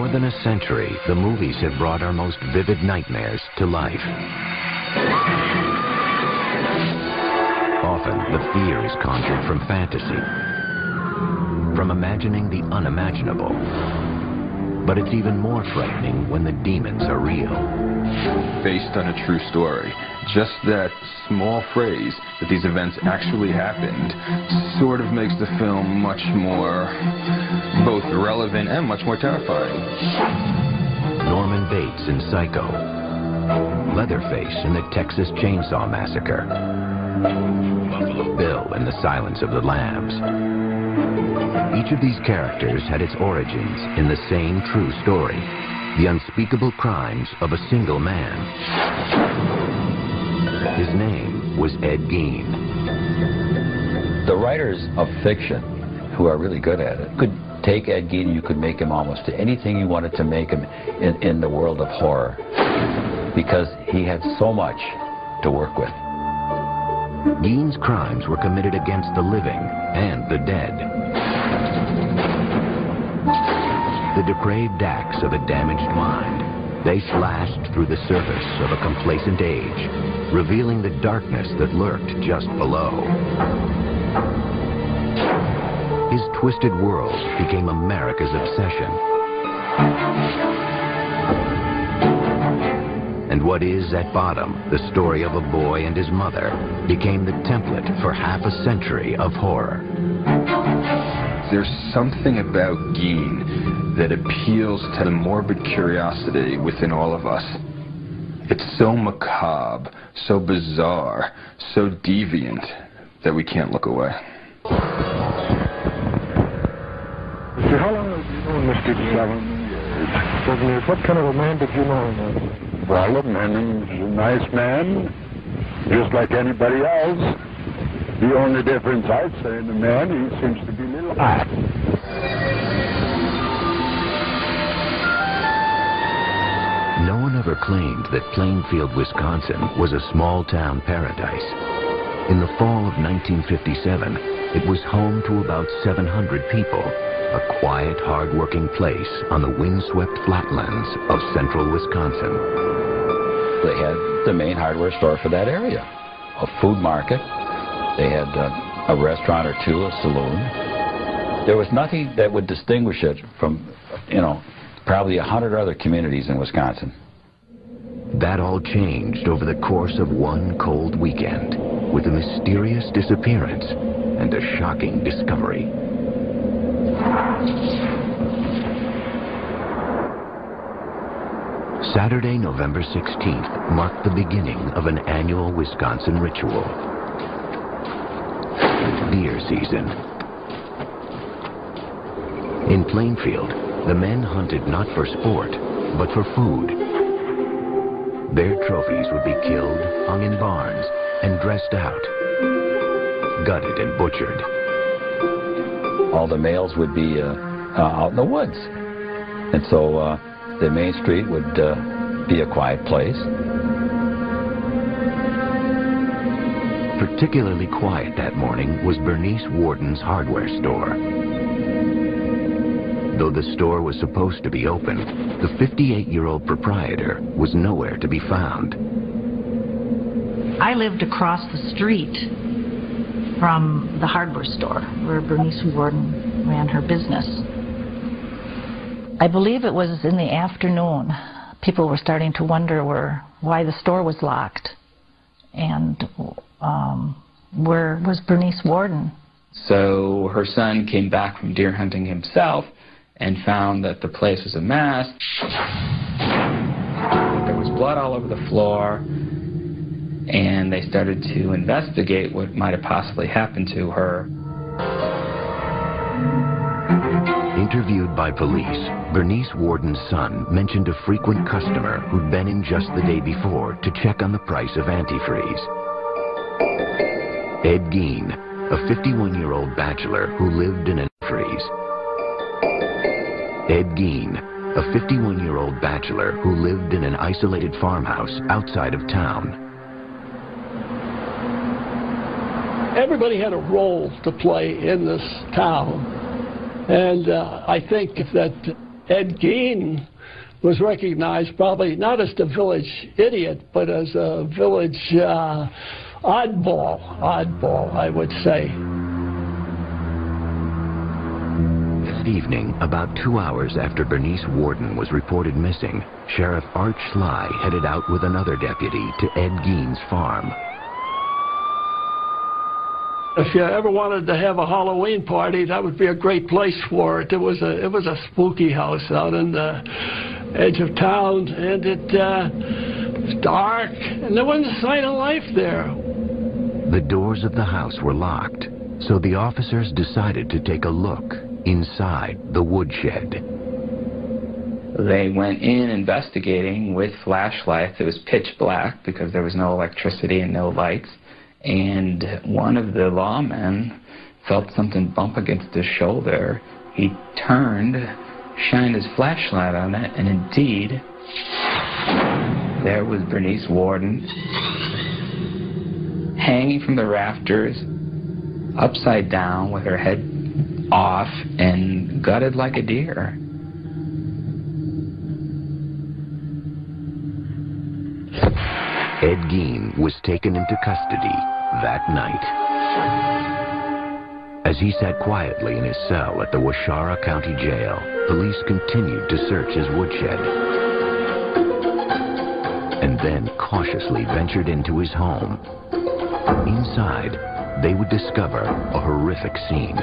more than a century, the movies have brought our most vivid nightmares to life. Often, the fear is conjured from fantasy, from imagining the unimaginable. But it's even more frightening when the demons are real. Based on a true story. Just that small phrase that these events actually happened sort of makes the film much more both relevant and much more terrifying. Norman Bates in Psycho. Leatherface in the Texas Chainsaw Massacre. Buffalo Bill in The Silence of the Lambs. Each of these characters had its origins in the same true story, the unspeakable crimes of a single man. His name was Ed Gein. The writers of fiction, who are really good at it, could take Ed Gein and you could make him almost anything you wanted to make him in the world of horror, because he had so much to work with. Gein's crimes were committed against the living and the dead. The depraved acts of a damaged mind, they flashed through the surface of a complacent age, revealing the darkness that lurked just below. His twisted world became America's obsession. And what is at bottom, the story of a boy and his mother, became the template for half a century of horror. There's something about Gein that appeals to the morbid curiosity within all of us. It's so macabre, so bizarre, so deviant that we can't look away. How long have you known Mr. 7 years? 7 years. What kind of a man did you know him as? Well, the man is a nice man, just like anybody else. The only difference I'd say in the man, he seems to be a little high. No one ever claimed that Plainfield, Wisconsin was a small-town paradise. In the fall of 1957, it was home to about 700 people, a quiet, hard-working place on the windswept flatlands of central Wisconsin. They had the main hardware store for that area, a food market. They had a restaurant or two, a saloon. There was nothing that would distinguish it from, probably 100 other communities in Wisconsin. That all changed over the course of one cold weekend, with a mysterious disappearance and a shocking discovery. Saturday, November 16th, marked the beginning of an annual Wisconsin ritual. Deer season. In Plainfield, the men hunted not for sport, but for food. Their trophies would be killed, hung in barns, and dressed out, gutted and butchered. All the males would be out in the woods. And so the main street would be a quiet place. Particularly quiet that morning was Bernice Warden's hardware store. Though the store was supposed to be open, the 58-year-old proprietor was nowhere to be found. I lived across the street from the hardware store where Bernice Warden ran her business. I believe it was in the afternoon. People were starting to wonder why the store was locked and where was Bernice Warden. So her son came back from deer hunting himself and found that the place was a mess. There was blood all over the floor, and they started to investigate what might have possibly happened to her. Interviewed by police, Bernice Warden's son mentioned a frequent customer who'd been in just the day before to check on the price of antifreeze. Ed Gein, a 51-year-old bachelor who lived in an antifreeze. Ed Gein, a 51-year-old bachelor who lived in an isolated farmhouse outside of town. Everybody had a role to play in this town. And I think that Ed Gein was recognized probably not as the village idiot, but as a village oddball, I would say. That evening, about 2 hours after Bernice Worden was reported missing, Sheriff Art Schley headed out with another deputy to Ed Gein's farm. If you ever wanted to have a Halloween party, that would be a great place for it. It was a spooky house out in the edge of town, and it was dark, and there wasn't a sign of life there. The doors of the house were locked, so the officers decided to take a look inside the woodshed. They went in investigating with flashlights. It was pitch black because there was no electricity and no lights. And one of the lawmen felt something bump against his shoulder. He turned, shined his flashlight on it, and indeed, there was Bernice Worden, hanging from the rafters, upside down with her head off and gutted like a deer. Ed Gein was taken into custody that night. As he sat quietly in his cell at the Washara County Jail, police continued to search his woodshed, and then cautiously ventured into his home. Inside, they would discover a horrific scene.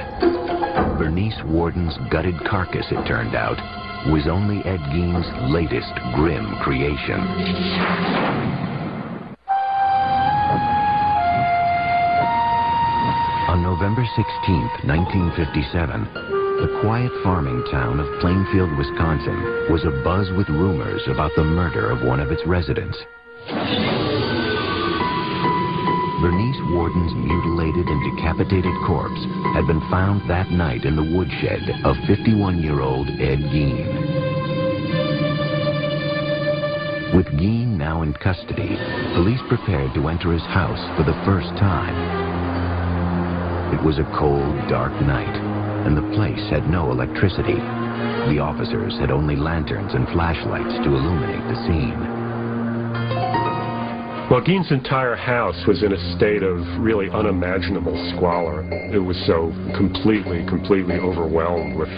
Bernice Worden's gutted carcass, it turned out, was only Ed Gein's latest grim creation. On November 16, 1957, the quiet farming town of Plainfield, Wisconsin was abuzz with rumors about the murder of one of its residents. Bernice Worden's mutilated and decapitated corpse had been found that night in the woodshed of 51-year-old Ed Gein. With Gein now in custody, police prepared to enter his house for the first time. It was a cold, dark night, and the place had no electricity. The officers had only lanterns and flashlights to illuminate the scene. Well, Gein's entire house was in a state of really unimaginable squalor. It was so completely overwhelmed with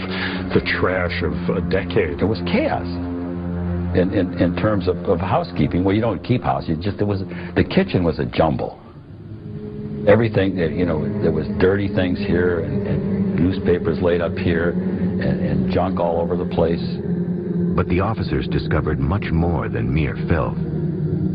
the trash of a decade. It was chaos in terms of housekeeping. Well, you don't keep house. The kitchen was a jumble. Everything, there was dirty things here and newspapers laid up here and junk all over the place. But the officers discovered much more than mere filth.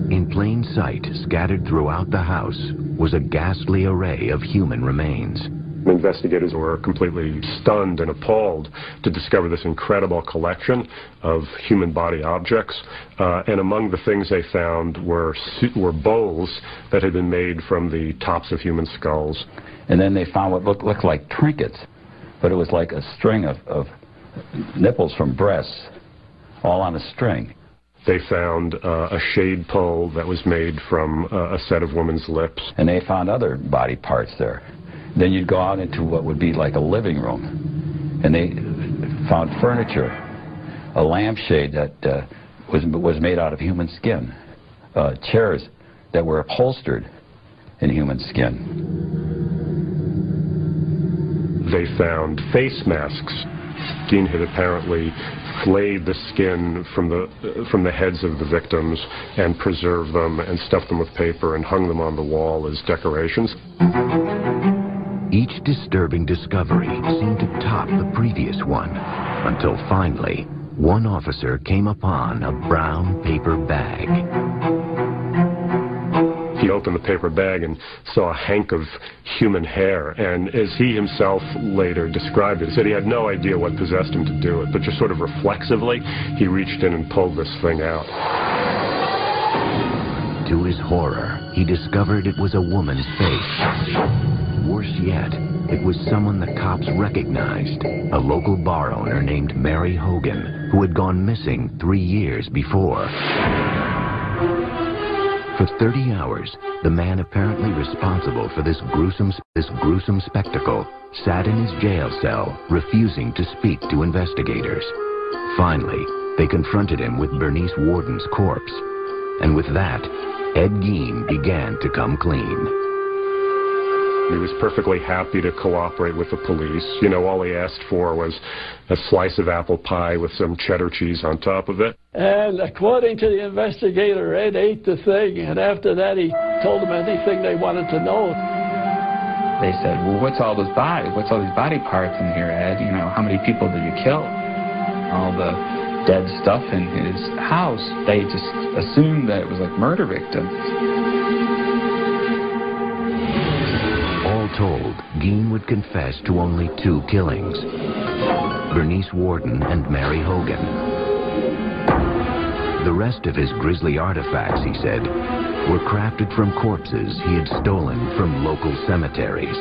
In plain sight, scattered throughout the house, was a ghastly array of human remains. Investigators were completely stunned and appalled to discover this incredible collection of human body objects. And among the things they found were bowls that had been made from the tops of human skulls. And then they found what looked like trinkets, but it was like a string of nipples from breasts, all on a string. They found a shade pole that was made from a set of women's lips. And they found other body parts there. Then you'd go out into what would be like a living room, and they found furniture, a lampshade that was made out of human skin, chairs that were upholstered in human skin. They found face masks. Gein had apparently flayed the skin from the heads of the victims and preserved them and stuffed them with paper and hung them on the wall as decorations. Each disturbing discovery seemed to top the previous one, until finally, one officer came upon a brown paper bag. He opened the paper bag and saw a hank of human hair, and as he himself later described it, he said he had no idea what possessed him to do it, but just sort of reflexively, he reached in and pulled this thing out. To his horror, he discovered it was a woman's face. Worse yet, it was someone the cops recognized, a local bar owner named Mary Hogan, who had gone missing 3 years before. For 30 hours, the man apparently responsible for this gruesome spectacle sat in his jail cell, refusing to speak to investigators. Finally, they confronted him with Bernice Worden's corpse. And with that, Ed Gein began to come clean. He was perfectly happy to cooperate with the police. You know, all he asked for was a slice of apple pie with some cheddar cheese on top of it. And according to the investigator, Ed ate the thing, and after that he told them anything they wanted to know. They said, well, what's all these body parts in here, Ed? You know, how many people did you kill? All the dead stuff in his house. They just assumed that it was like murder victims. All told, Gein would confess to only 2 killings: Bernice Worden and Mary Hogan. The rest of his grisly artifacts, he said, were crafted from corpses he had stolen from local cemeteries.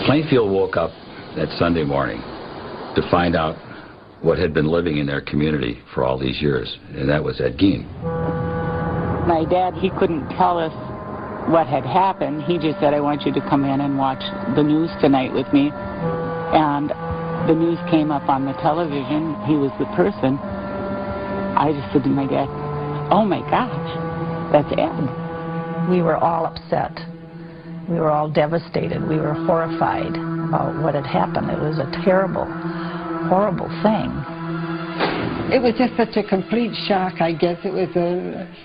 Plainfield woke up that Sunday morning to find out what had been living in their community for all these years, and that was Ed Gein. My dad, he couldn't tell us what had happened. He just said, I want you to come in and watch the news tonight with me. And the news came up on the television. He was the person. I just said to my dad, oh my gosh, that's Ed. We were all upset. We were all devastated. We were horrified about what had happened. It was a terrible, horrible thing. It was just such a complete shock, I guess. It was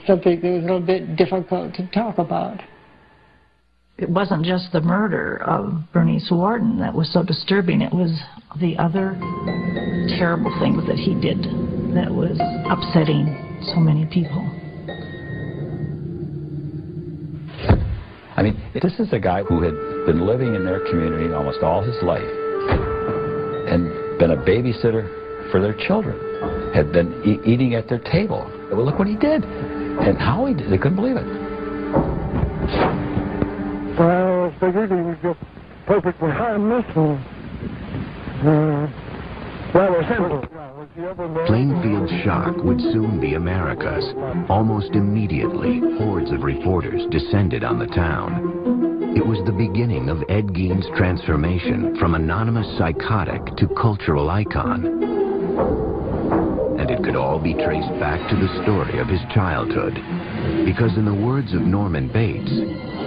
something that was a little bit difficult to talk about. It wasn't just the murder of Bernice Worden that was so disturbing. It was the other terrible things that he did that was upsetting so many people. I mean, this is a guy who had been living in their community almost all his life and been a babysitter for their children, had been eating at their table. Well, look what he did and how he did. They couldn't believe it. Well, I figured he was just perfectly harmless and rather simple. Plainfield's shock would soon be America's. Almost immediately, hordes of reporters descended on the town. It was the beginning of Ed Gein's transformation from anonymous psychotic to cultural icon. And it could all be traced back to the story of his childhood. Because in the words of Norman Bates,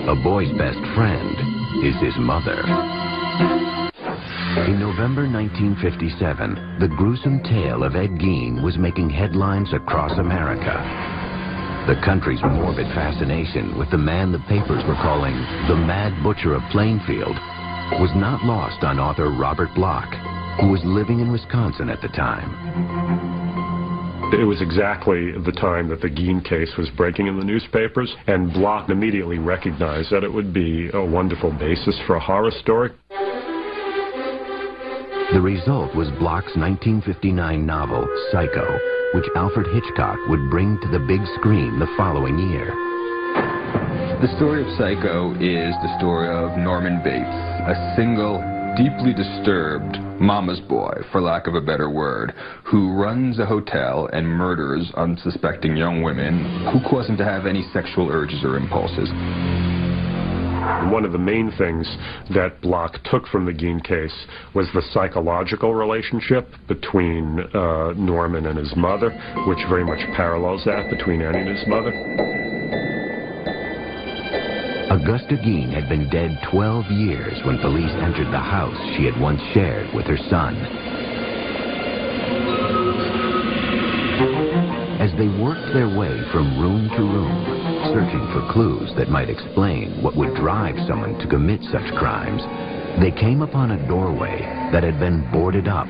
a boy's best friend is his mother. In November 1957, the gruesome tale of Ed Gein was making headlines across America. The country's morbid fascination with the man the papers were calling the Mad Butcher of Plainfield was not lost on author Robert Bloch, who was living in Wisconsin at the time. It was exactly the time that the Gein case was breaking in the newspapers, and Bloch immediately recognized that it would be a wonderful basis for a horror story. The result was Bloch's 1959 novel, Psycho, which Alfred Hitchcock would bring to the big screen the following year. The story of Psycho is the story of Norman Bates, a single, deeply disturbed mama's boy, for lack of a better word, who runs a hotel and murders unsuspecting young women who cause him to have any sexual urges or impulses. One of the main things that Bloch took from the Gein case was the psychological relationship between Norman and his mother, which very much parallels that between Annie and his mother. Augusta Gein had been dead 12 years when police entered the house she had once shared with her son. As they worked their way from room to room, searching for clues that might explain what would drive someone to commit such crimes, they came upon a doorway that had been boarded up.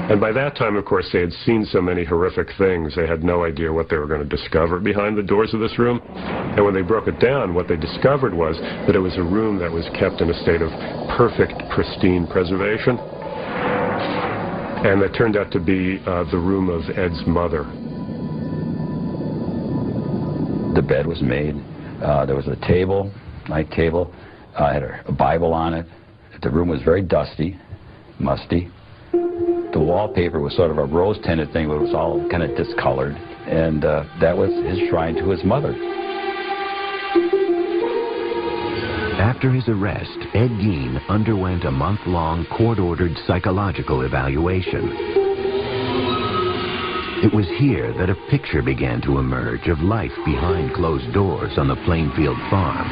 And by that time, of course, they had seen so many horrific things, they had no idea what they were going to discover behind the doors of this room. And when they broke it down, what they discovered was that it was a room that was kept in a state of perfect, pristine preservation. And it turned out to be the room of Ed's mother. The bed was made. There was a table, night table. Had a Bible on it. The room was very dusty, musty. The wallpaper was sort of a rose-tinted thing, but it was all kind of discolored. And that was his shrine to his mother. After his arrest, Ed Gein underwent a month-long court-ordered psychological evaluation. It was here that a picture began to emerge of life behind closed doors on the Plainfield farm,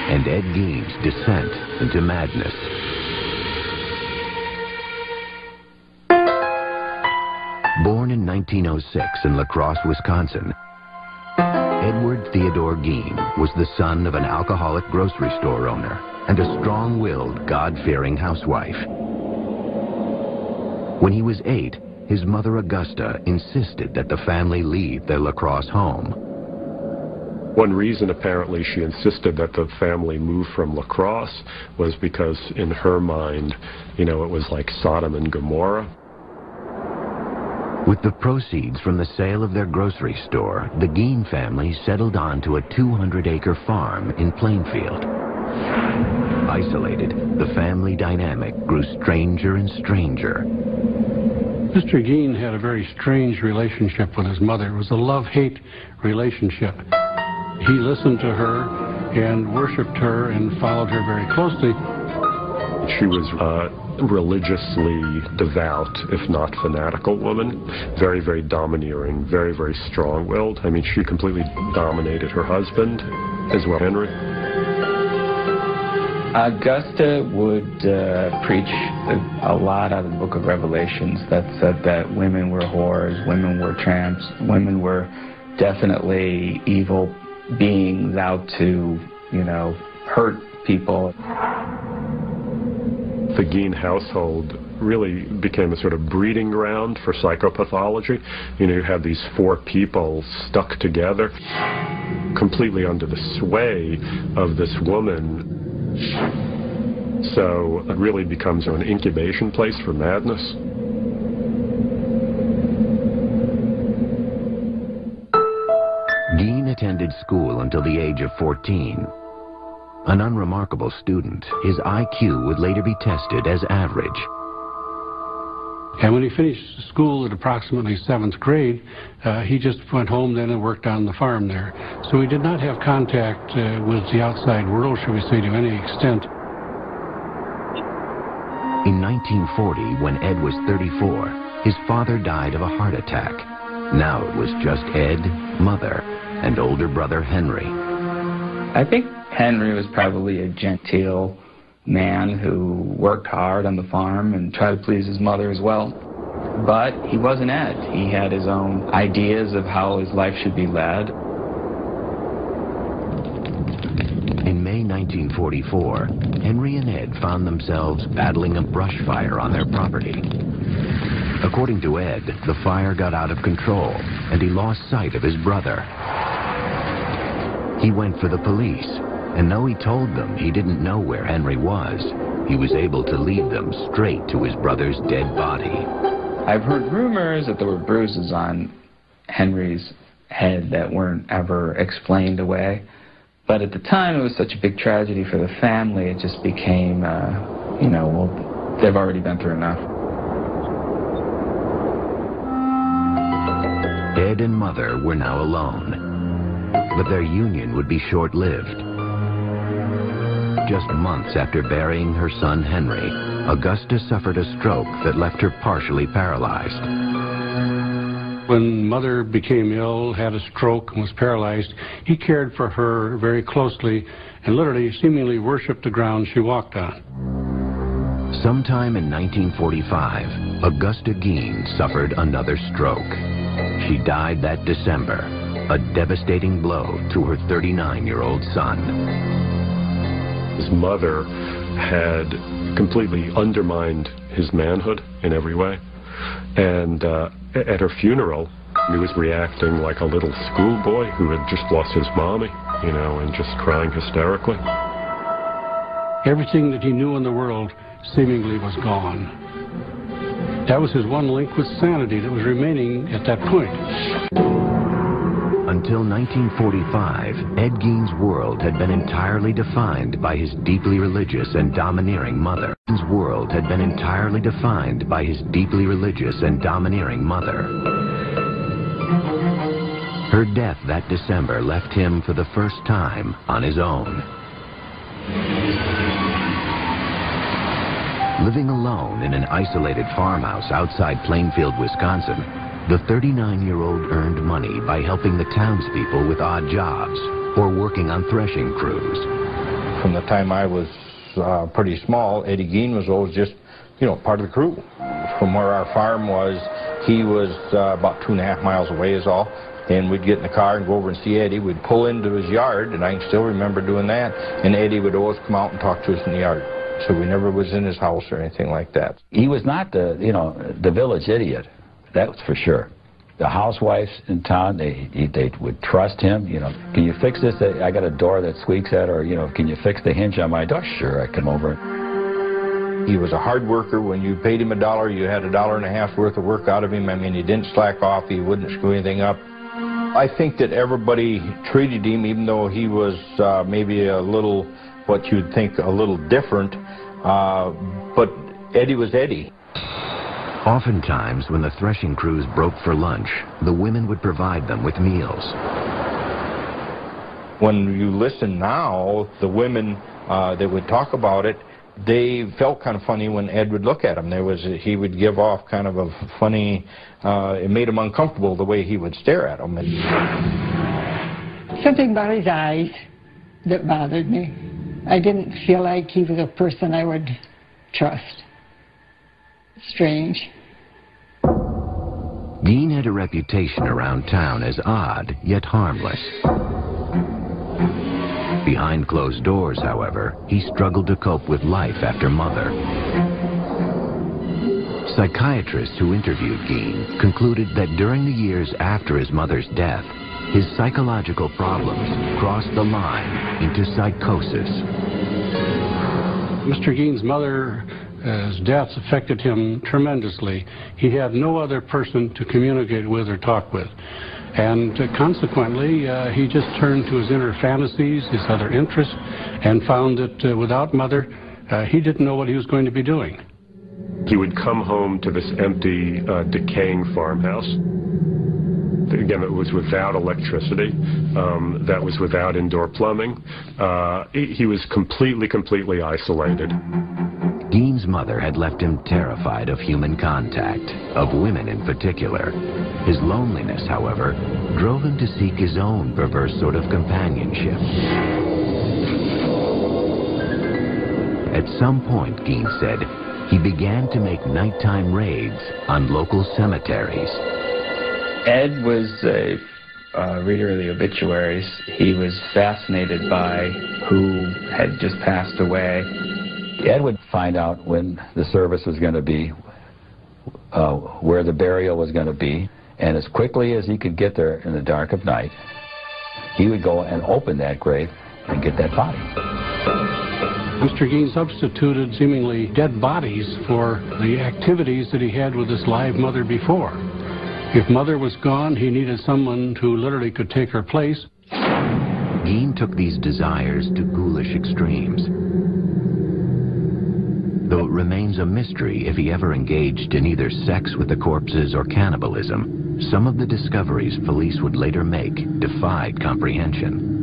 and Ed Gein's descent into madness. Born in 1906 in La Crosse, Wisconsin, Edward Theodore Gein was the son of an alcoholic grocery store owner and a strong-willed, God-fearing housewife. When he was 8, his mother Augusta insisted that the family leave their La Crosse home. One reason, apparently, she insisted that the family move from La Crosse was because, in her mind, you know, it was like Sodom and Gomorrah. With the proceeds from the sale of their grocery store, the Gein family settled on to a 200-acre farm in Plainfield. Isolated, the family dynamic grew stranger and stranger. Mr. Gein had a very strange relationship with his mother. It was a love-hate relationship. He listened to her and worshipped her and followed her very closely. She was a religiously devout, if not fanatical woman. Very, very domineering, very, very strong-willed. I mean, she completely dominated her husband as well, Henry. Augusta would preach a lot out of the book of Revelations that said that women were whores, women were tramps, women were definitely evil beings out to, you know, hurt people. The Gein household really became a sort of breeding ground for psychopathology. You know, you had these 4 people stuck together, completely under the sway of this woman. So it really becomes an incubation place for madness. Gein attended school until the age of 14. An unremarkable student, his IQ would later be tested as average. And when he finished school at approximately 7th grade, he just went home then and worked on the farm there. So he did not have contact with the outside world, shall we say, to any extent. In 1940, when Ed was 34, his father died of a heart attack. Now it was just Ed, mother, and older brother Henry. I think Henry was probably a genteel man who worked hard on the farm and tried to please his mother as well. But he wasn't Ed. He had his own ideas of how his life should be led. In May 1944, Henry and Ed found themselves battling a brush fire on their property. According to Ed, the fire got out of control and he lost sight of his brother. He went for the police, and though he told them he didn't know where Henry was, he was able to lead them straight to his brother's dead body. I've heard rumors that there were bruises on Henry's head that weren't ever explained away. But at the time, it was such a big tragedy for the family, it just became, you know, well, they've already been through enough. Ed and Mother were now alone. But their union would be short-lived. Just months after burying her son Henry, Augusta suffered a stroke that left her partially paralyzed. When Mother became ill, had a stroke, and was paralyzed, he cared for her very closely and literally, seemingly worshipped the ground she walked on. Sometime in 1945, Augusta Gein suffered another stroke. She died that December, a devastating blow to her 39-year-old son. His mother had completely undermined his manhood in every way. And at her funeral, he was reacting like a little schoolboy who had just lost his mommy, you know, and just crying hysterically. Everything that he knew in the world seemingly was gone. That was his one link with sanity that was remaining at that point. Until 1945, Ed Gein's world had been entirely defined by his deeply religious and domineering mother. His world had been entirely defined by his deeply religious and domineering mother. Her death that December left him for the first time on his own. Living alone in an isolated farmhouse outside Plainfield, Wisconsin, the 39-year-old earned money by helping the townspeople with odd jobs or working on threshing crews. From the time I was pretty small, Eddie Gein was always just, you know, part of the crew. From where our farm was, he was about 2.5 miles away is all. And we'd get in the car and go over and see Eddie. We'd pull into his yard, and I can still remember doing that. And Eddie would always come out and talk to us in the yard. So we never was in his house or anything like that. He was not the, you know, the village idiot. That's for sure. The housewives in town, they would trust him. You know, can you fix this? I got a door that squeaks at, or, you know, can you fix the hinge on my door? Sure, I come over. He was a hard worker. When you paid him $1, you had $1.50 worth of work out of him. I mean, he didn't slack off. He wouldn't screw anything up. I think that everybody treated him, even though he was maybe a little, what you'd think, a little different, but Eddie was Eddie. Oftentimes, when the threshing crews broke for lunch, the women would provide them with meals. When you listen now, the women that would talk about it, they felt kind of funny when Ed would look at them. He would give off kind of a funny, it made him uncomfortable the way he would stare at them. Something about his eyes that bothered me. I didn't feel like he was a person I would trust. Strange. Gein had a reputation around town as odd, yet harmless. Behind closed doors, however, he struggled to cope with life after Mother. Psychiatrists who interviewed Gein concluded that during the years after his mother's death, his psychological problems crossed the line into psychosis. Mr. Gein's mother's death affected him tremendously. He had no other person to communicate with or talk with. And consequently, he just turned to his inner fantasies, his other interests, and found that without Mother, he didn't know what he was going to be doing. He would come home to this empty, decaying farmhouse. Again, it was without electricity. That was without indoor plumbing. He was completely isolated. Gein's mother had left him terrified of human contact, of women in particular. His loneliness, however, drove him to seek his own perverse sort of companionship. At some point, Gein said, he began to make nighttime raids on local cemeteries. Ed was a reader of the obituaries. He was fascinated by who had just passed away. Ed would find out when the service was going to be, where the burial was going to be, and as quickly as he could get there in the dark of night, he would go and open that grave and get that body. Mr. Gein substituted seemingly dead bodies for the activities that he had with his live mother before. If Mother was gone, he needed someone who literally could take her place. Gein took these desires to ghoulish extremes. Though it remains a mystery if he ever engaged in either sex with the corpses or cannibalism, some of the discoveries police would later make defied comprehension.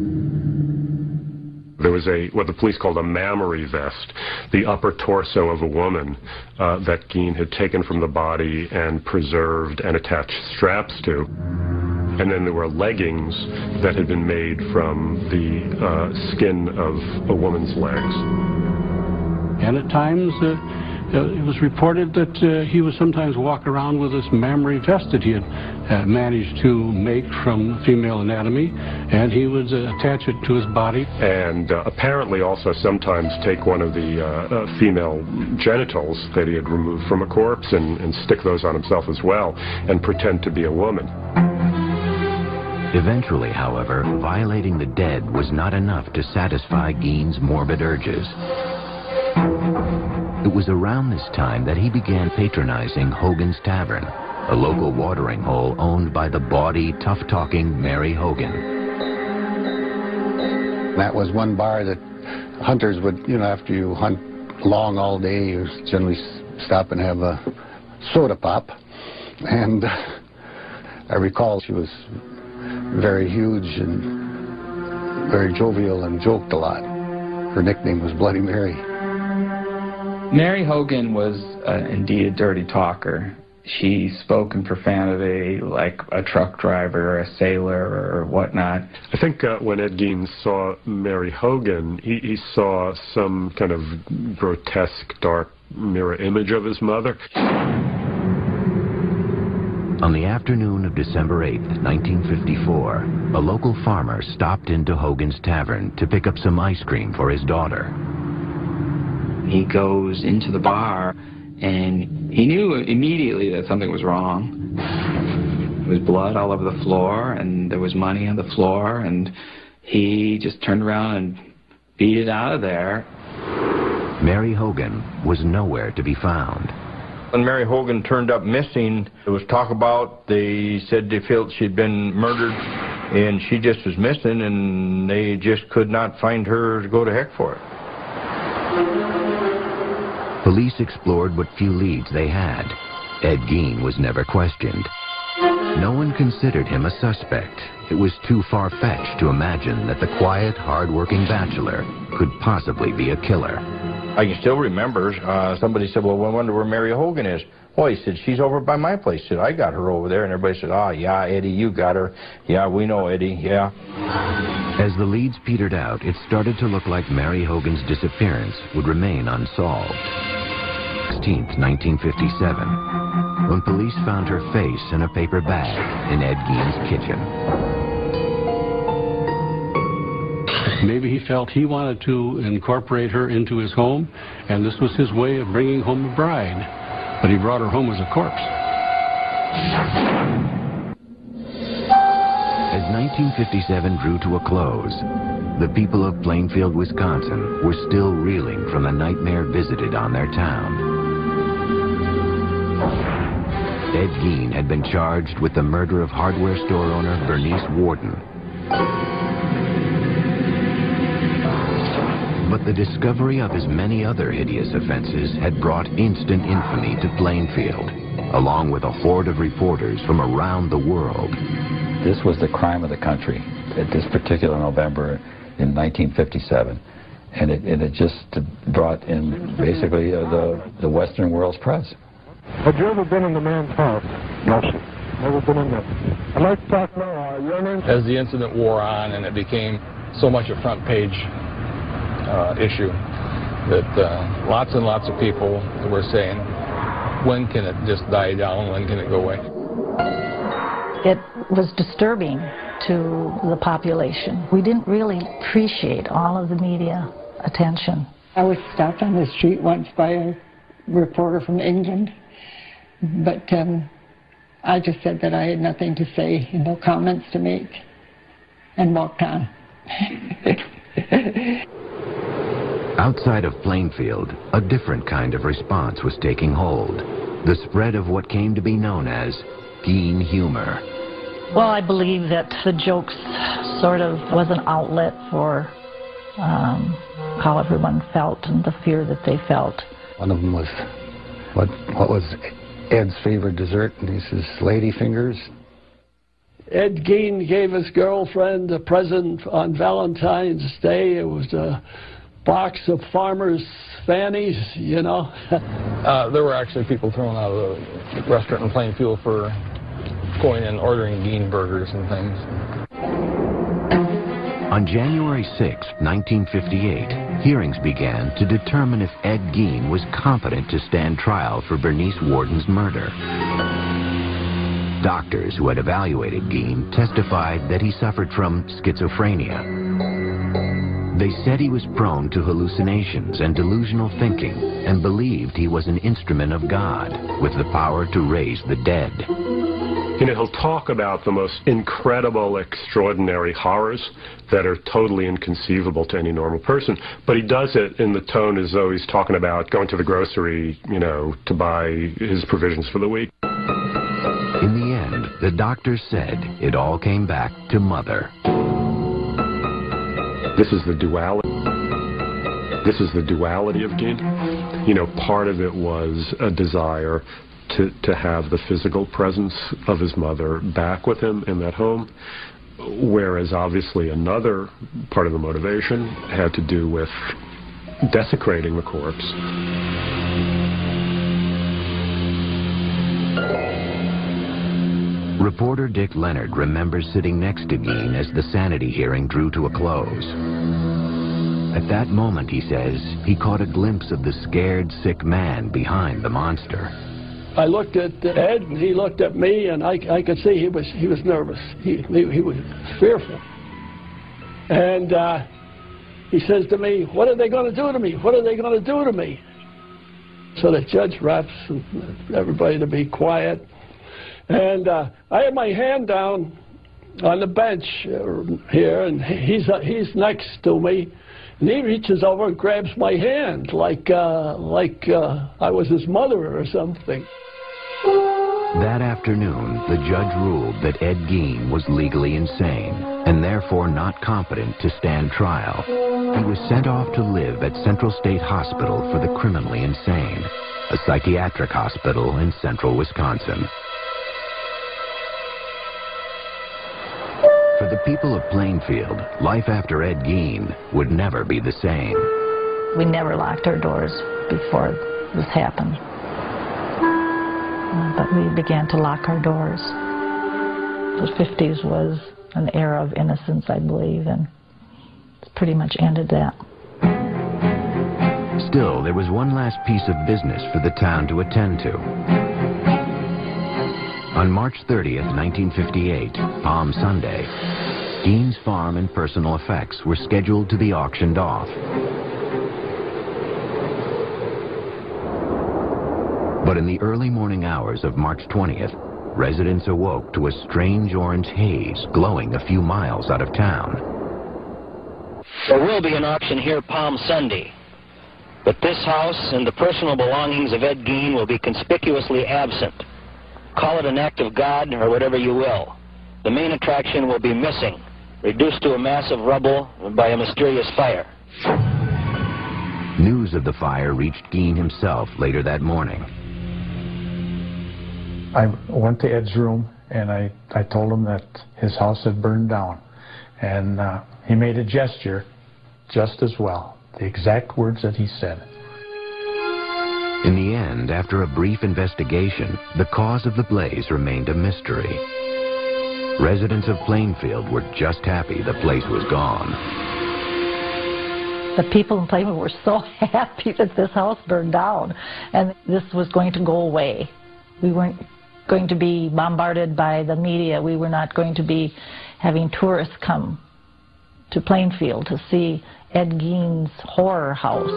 There was what the police called a mammary vest, the upper torso of a woman that Gein had taken from the body and preserved and attached straps to. And then there were leggings that had been made from the skin of a woman's legs. And at times, it was reported that he would sometimes walk around with this mammary vest that he had managed to make from female anatomy, and he would attach it to his body. And apparently also sometimes take one of the female genitals that he had removed from a corpse and stick those on himself as well, and pretend to be a woman. Eventually, however, violating the dead was not enough to satisfy Gein's morbid urges. It was around this time that he began patronizing Hogan's Tavern, a local watering hole owned by the bawdy, tough-talking Mary Hogan. That was one bar that hunters would, you know, after you hunt long all day, you generally stop and have a soda pop. And I recall she was very huge and very jovial and joked a lot. her nickname was Bloody Mary. Mary Hogan was indeed a dirty talker. She spoke in profanity like a truck driver or a sailor or whatnot. I think when Ed Gein saw Mary Hogan, he saw some kind of grotesque, dark mirror image of his mother. On the afternoon of December 8th, 1954, a local farmer stopped into Hogan's Tavern to pick up some ice cream for his daughter. He goes into the bar, and he knew immediately that something was wrong. There was blood all over the floor, and there was money on the floor, and he just turned around and beat it out of there. Mary Hogan was nowhere to be found. When Mary Hogan turned up missing, there was talk about, they said they felt she'd been murdered, and she just was missing, and they just could not find her to go to heck for it. Police explored what few leads they had. Ed Gein was never questioned. No one considered him a suspect. It was too far-fetched to imagine that the quiet, hard-working bachelor could possibly be a killer. I can still remember, somebody said, well, I wonder where Mary Hogan is. Well, he said, she's over by my place. He said, I got her over there. And everybody said, oh, yeah, Eddie, you got her. Yeah, we know Eddie, yeah. As the leads petered out, it started to look like Mary Hogan's disappearance would remain unsolved. 16th, 1957, when police found her face in a paper bag in Ed Gein's kitchen. Maybe he felt he wanted to incorporate her into his home, and this was his way of bringing home a bride. But he brought her home as a corpse. As 1957 drew to a close, the people of Plainfield, Wisconsin were still reeling from the nightmare visited on their town. Ed Gein had been charged with the murder of hardware store owner Bernice Warden. But the discovery of his many other hideous offenses had brought instant infamy to Plainfield, along with a horde of reporters from around the world. This was the crime of the country at this particular November in 1957. And it just brought in basically the Western world's press. Had you ever been in the man's house? No, sir. Never been in there. I'd like to talk now. Your name? As the incident wore on and it became so much a front page issue that lots and lots of people were saying, when can it just die down? When can it go away? It was disturbing to the population. We didn't really appreciate all of the media attention. I was stopped on the street once by a reporter from England, but I just said that I had nothing to say and no comments to make, and walked on. Outside of Plainfield, a different kind of response was taking hold. The spread of what came to be known as Gein humor. Well, I believe that the jokes sort of was an outlet for how everyone felt and the fear that they felt. One of them was, what was Ed's favorite dessert? And he says, lady fingers. Ed Gein gave his girlfriend a present on Valentine's Day. It was a box of farmers' fannies, you know. There were actually people thrown out of the restaurant in Plainfield for going and ordering Gein burgers and things. On January 6, 1958, hearings began to determine if Ed Gein was competent to stand trial for Bernice Warden's murder. Doctors who had evaluated Gein testified that he suffered from schizophrenia. They said he was prone to hallucinations and delusional thinking and believed he was an instrument of God with the power to raise the dead. You know, he'll talk about the most incredible, extraordinary horrors that are totally inconceivable to any normal person, but he does it in the tone as though he's talking about going to the grocery, you know, to buy his provisions for the week. In the end, the doctors said it all came back to Mother. This is the duality. This is the duality of Gein. You know, part of it was a desire to have the physical presence of his mother back with him in that home, whereas obviously another part of the motivation had to do with desecrating the corpse. Reporter Dick Leonard remembers sitting next to Gein as the sanity hearing drew to a close. At that moment, he says, he caught a glimpse of the scared, sick man behind the monster. I looked at Ed, and he looked at me, and I could see he was nervous. He was fearful. And he says to me, "What are they going to do to me? What are they going to do to me?" So the judge raps everybody to be quiet. And I had my hand down on the bench here, and he's next to me. And he reaches over and grabs my hand like I was his mother or something. That afternoon, the judge ruled that Ed Gein was legally insane and therefore not competent to stand trial. He was sent off to live at Central State Hospital for the Criminally Insane, a psychiatric hospital in central Wisconsin. For the people of Plainfield, life after Ed Gein would never be the same. We never locked our doors before this happened. But we began to lock our doors. The 50s was an era of innocence, I believe, and it pretty much ended that. Still, there was one last piece of business for the town to attend to. On March 30th, 1958, Palm Sunday, Gein's farm and personal effects were scheduled to be auctioned off. But in the early morning hours of March 20th, residents awoke to a strange orange haze glowing a few miles out of town. There will be an auction here Palm Sunday, but this house and the personal belongings of Ed Gein will be conspicuously absent. Call it an act of God or whatever you will. The main attraction will be missing, reduced to a mass of rubble by a mysterious fire. News of the fire reached Gein himself later that morning. I went to Ed's room and I told him that his house had burned down. And he made a gesture just as well, the exact words that he said. In the end, after a brief investigation, the cause of the blaze remained a mystery. Residents of Plainfield were just happy the place was gone. The people in Plainfield were so happy that this house burned down and this was going to go away. We weren't going to be bombarded by the media. We were not going to be having tourists come to Plainfield to see Ed Gein's horror house.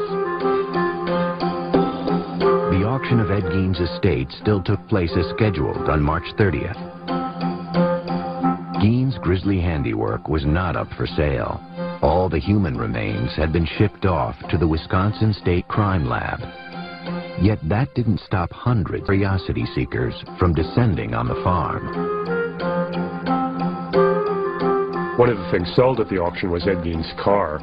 The auction of Ed Gein's estate still took place as scheduled on March 30th. Gein's grisly handiwork was not up for sale. All the human remains had been shipped off to the Wisconsin State Crime Lab. Yet that didn't stop hundreds of curiosity seekers from descending on the farm. One of the things sold at the auction was Ed Gein's car,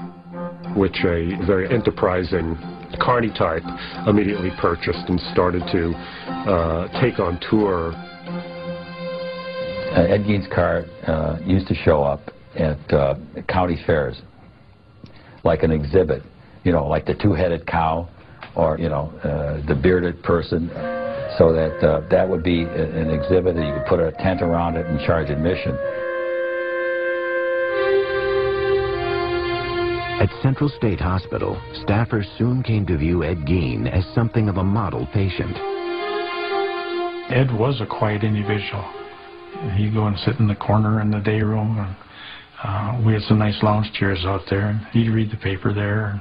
which a very enterprising carny type immediately purchased and started to take on tour. Ed Gein's car used to show up at county fairs, like an exhibit, you know, like the two-headed cow, or, you know, the bearded person, so that that would be an exhibit that you could put a tent around it and charge admission. At Central State Hospital, staffers soon came to view Ed Gein as something of a model patient. Ed was a quiet individual. He'd go and sit in the corner in the day room, and we had some nice lounge chairs out there, and he'd read the paper there.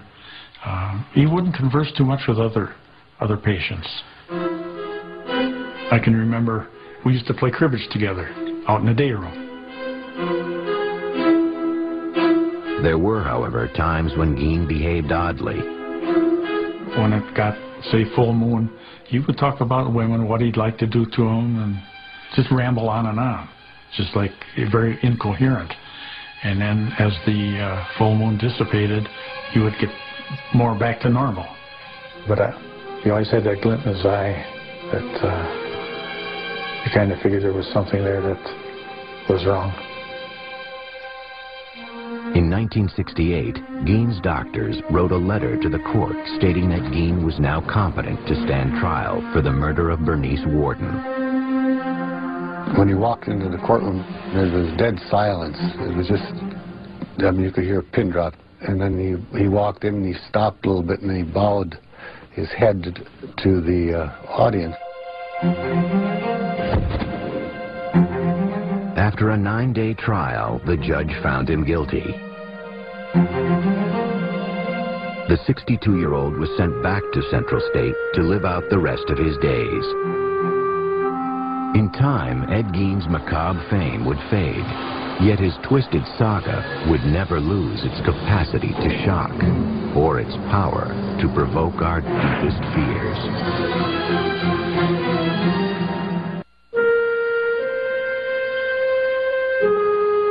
He wouldn't converse too much with other patients. I can remember we used to play cribbage together out in the day room. There were, however, times when Gein behaved oddly. When it got, say, full moon, he would talk about women, what he'd like to do to them, and just ramble on, just like very incoherent. And then as the full moon dissipated, he would get more back to normal. But he always had that glint in his eye that you kind of figured there was something there that was wrong. In 1968, Gein's doctors wrote a letter to the court stating that Gein was now competent to stand trial for the murder of Bernice Worden. When he walked into the courtroom, there was dead silence. It was just, I mean, you could hear a pin drop. And then he walked in and he stopped a little bit and he bowed his head to the audience. After a 9-day trial, the judge found him guilty. The 62-year-old was sent back to Central State to live out the rest of his days. In time, Ed Gein's macabre fame would fade, yet his twisted saga would never lose its capacity to shock or its power to provoke our deepest fears.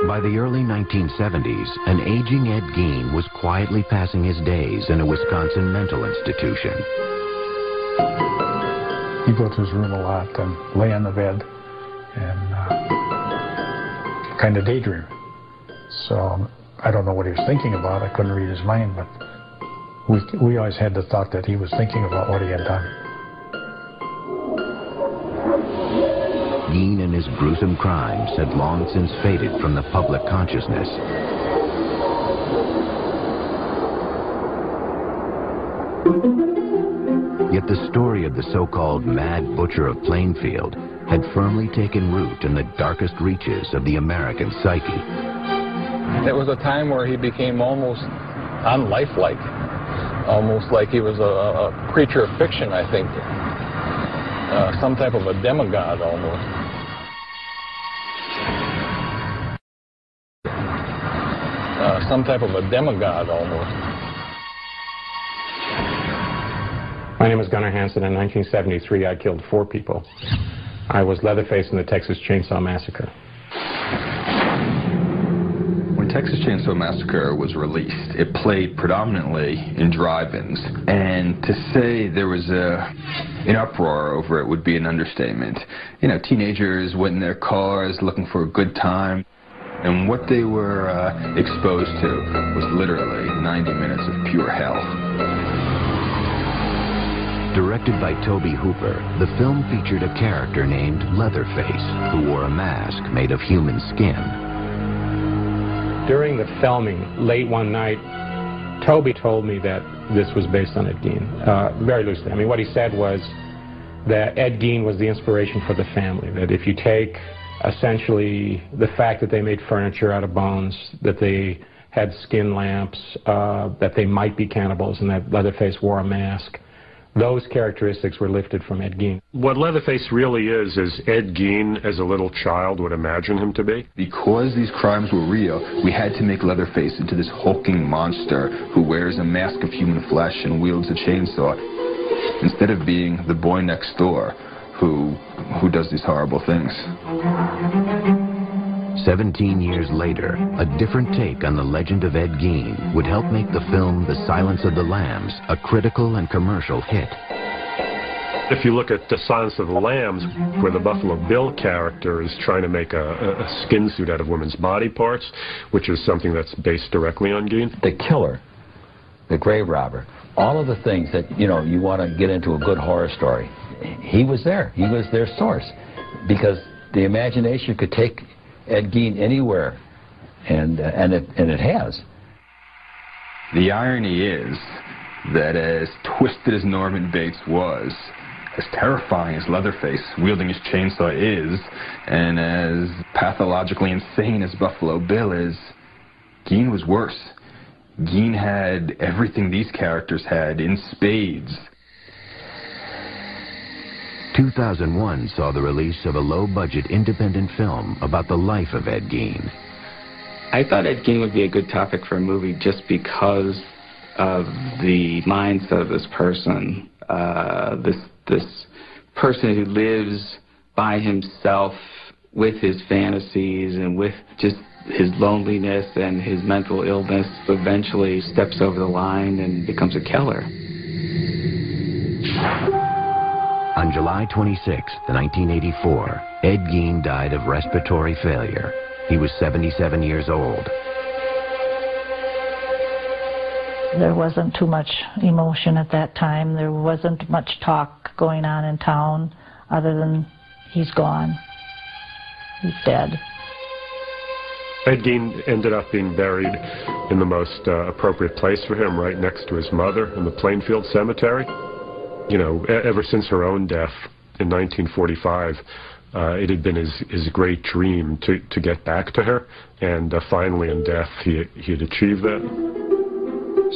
By the early 1970s, an aging Ed Gein was quietly passing his days in a Wisconsin mental institution. He'd go to his room a lot and lay on the bed and kind of daydream. So I don't know what he was thinking about. I couldn't read his mind, but we always had the thought that he was thinking about what he had done. Gein and his gruesome crimes had long since faded from the public consciousness. Yet the story of the so-called Mad Butcher of Plainfield had firmly taken root in the darkest reaches of the American psyche. It was a time where he became almost unlifelike, almost like he was a creature of fiction, I think. Some type of a demigod, almost. Some type of a demigod, almost. My name is Gunnar Hansen. In 1973, I killed 4 people. I was Leatherface in the Texas Chainsaw Massacre. When Texas Chainsaw Massacre was released, it played predominantly in drive-ins. And to say there was an uproar over it would be an understatement. You know, teenagers went in their cars looking for a good time. And what they were exposed to was literally 90 minutes of pure hell. Directed by Tobe Hooper, the film featured a character named Leatherface, who wore a mask made of human skin. During the filming, late one night, Tobe told me that this was based on Ed Gein, very loosely. I mean, what he said was that Ed Gein was the inspiration for the family, that if you take essentially the fact that they made furniture out of bones, that they had skin lamps, that they might be cannibals, and that Leatherface wore a mask, those characteristics were lifted from Ed Gein. What Leatherface really is Ed Gein as a little child would imagine him to be. Because these crimes were real, we had to make Leatherface into this hulking monster who wears a mask of human flesh and wields a chainsaw, instead of being the boy next door who does these horrible things. 17 years later, a different take on the legend of Ed Gein would help make the film The Silence of the Lambs a critical and commercial hit. If you look at The Silence of the Lambs, where the Buffalo Bill character is trying to make a skin suit out of women's body parts, which is something that's based directly on Gein. The killer, the grave robber, all of the things that, you know, you want to get into a good horror story, he was there. He was their source. Because the imagination could take Ed Gein anywhere, and it has. The irony is that as twisted as Norman Bates was, as terrifying as Leatherface wielding his chainsaw is, and as pathologically insane as Buffalo Bill is, Gein was worse. Gein had everything these characters had in spades. 2001 saw the release of a low-budget independent film about the life of Ed Gein. I thought Ed Gein would be a good topic for a movie just because of the mindset of this person. This person who lives by himself with his fantasies and with just his loneliness and his mental illness, eventually steps over the line and becomes a killer. On July 26, 1984, Ed Gein died of respiratory failure. He was 77 years old. There wasn't too much emotion at that time. There wasn't much talk going on in town other than he's gone. He's dead. Ed Gein ended up being buried in the most appropriate place for him, right next to his mother in the Plainfield Cemetery. You know, ever since her own death in 1945, it had been his great dream to get back to her, and finally in death he had achieved that.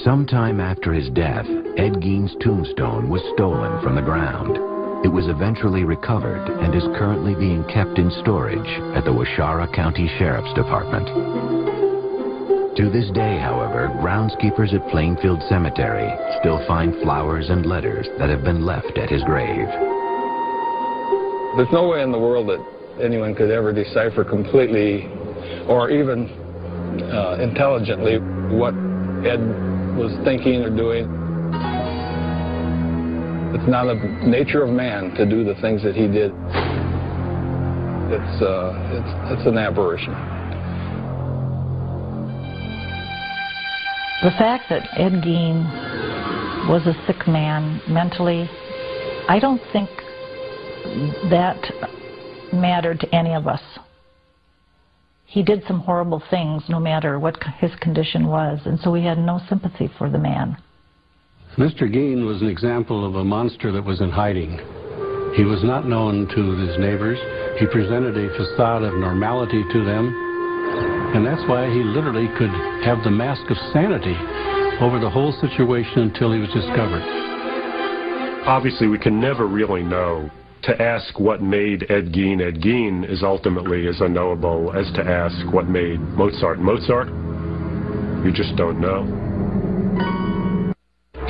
Sometime after his death, Ed Gein's tombstone was stolen from the ground. It was eventually recovered and is currently being kept in storage at the Waushara County Sheriff's Department. To this day, however, groundskeepers at Plainfield Cemetery still find flowers and letters that have been left at his grave. There's no way in the world that anyone could ever decipher completely or even intelligently what Ed was thinking or doing. It's not the nature of man to do the things that he did. It's an aberration. The fact that Ed Gein was a sick man mentally, I don't think that mattered to any of us. He did some horrible things no matter what his condition was, and so we had no sympathy for the man. Mr. Gein was an example of a monster that was in hiding. He was not known to his neighbors. He presented a facade of normality to them, and that's why he literally could have the mask of sanity over the whole situation until he was discovered. Obviously, we can never really know. To ask what made Ed Gein is ultimately as unknowable as to ask what made Mozart Mozart. You just don't know.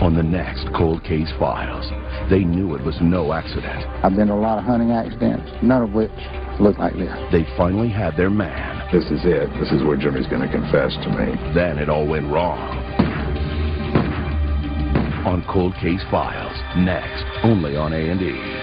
On the next Cold Case Files, they knew it was no accident. I've been to a lot of hunting accidents, none of which look like this. They finally had their man. This is it. This is where Jimmy's going to confess to me. Then it all went wrong. On Cold Case Files, next, only on A&E.